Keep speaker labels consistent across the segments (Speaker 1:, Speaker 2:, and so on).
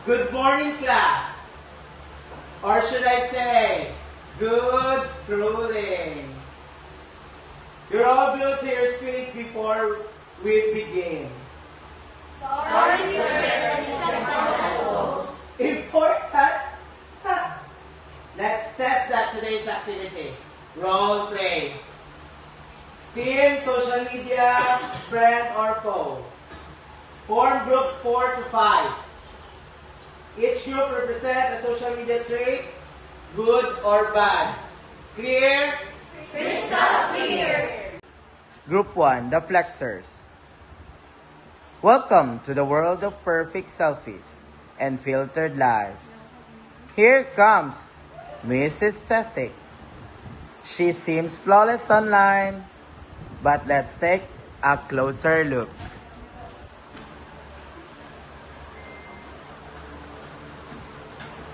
Speaker 1: Good morning, class. Or should I say, good scrolling. You're all glued to your screens before we begin.
Speaker 2: Sorry, sir.
Speaker 1: Important? Let's test that today's activity. Role play. Theme, social media, friend or foe. Form groups 4 to 5. Each group represents a social media trait, good or bad. Clear?
Speaker 2: Crystal clear.
Speaker 1: Group 1, the Flexers. Welcome to the world of perfect selfies and filtered lives. Here comes Mrs. Aesthetic. She seems flawless online, but let's take a closer look.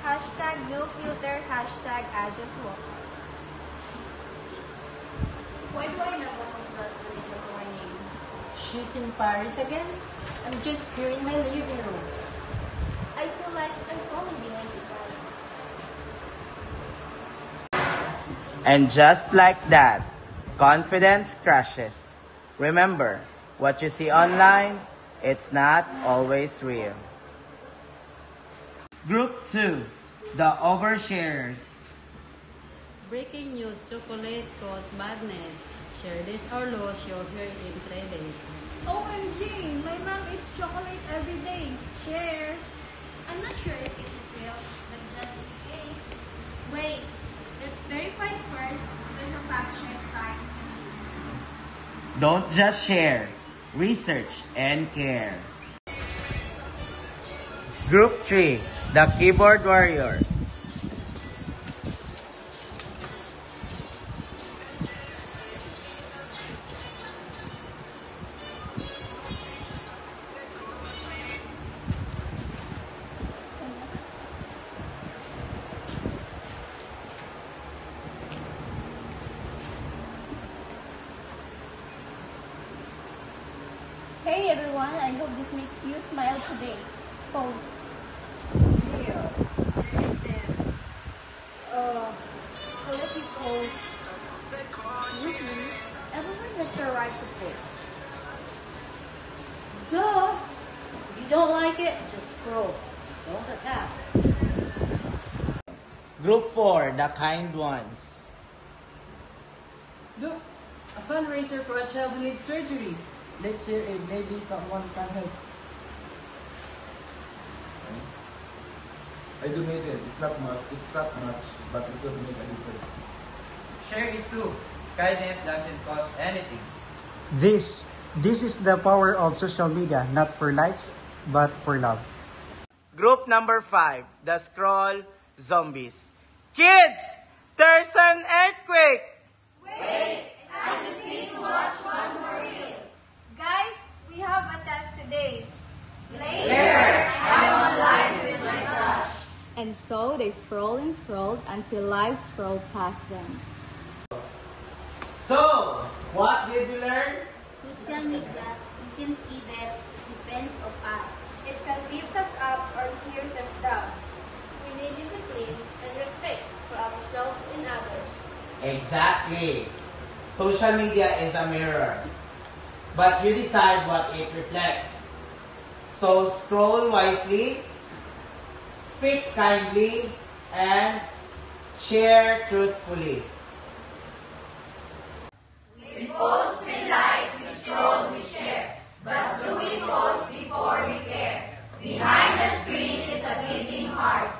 Speaker 3: Hashtag no filter, hashtag I just walk. Why do I never want that in the morning?
Speaker 4: She's in Paris again? I'm just here in my living room.
Speaker 3: I feel like I'm falling behind the guy.
Speaker 1: And just like that, confidence crashes. Remember, what you see online, it's not always real. Group 2, the Oversharers.
Speaker 5: Breaking news, chocolate cause madness. Share this or lose your hair in 3 days.
Speaker 3: OMG! My mom eats chocolate every day. Share!
Speaker 6: I'm not sure if it is real, but just in case. Wait, let's verify first. There's a fact check site in use.
Speaker 1: Don't just share, research and care. Group 3, the Keyboard Warriors.
Speaker 3: Hey everyone, I hope this makes you smile today. Pose.
Speaker 4: Quality pose. Excuse me, everyone has the right to pose. Duh! If you don't like it, just scroll. Don't attack.
Speaker 1: Group 4, the Kind Ones.
Speaker 7: Look, a fundraiser for a child who needs surgery. Let's share it, maybe someone can help.
Speaker 8: I donated. It's not much, but it will make a difference.
Speaker 9: Share it too. Kindness doesn't cost anything.
Speaker 10: This is the power of social media, not for likes, but for love.
Speaker 1: Group number 5, the Scroll Zombies. Kids, there's an earthquake!
Speaker 3: Wait, I just need to watch one more reel. Guys, we have a test today. Later, I'm online with my crush.
Speaker 11: And so they scrolled and scrolled until life scrolled past them.
Speaker 1: So, what did we learn?
Speaker 6: Social media isn't even depends of us.
Speaker 3: It can lift us up or tears us down. We need discipline and respect for ourselves and others.
Speaker 1: Exactly. Social media is a mirror, but you decide what it reflects. So scroll wisely, speak kindly, and share truthfully.
Speaker 2: We post, we like, we scroll, we share. But do we post before we care? Behind the screen is a beating heart.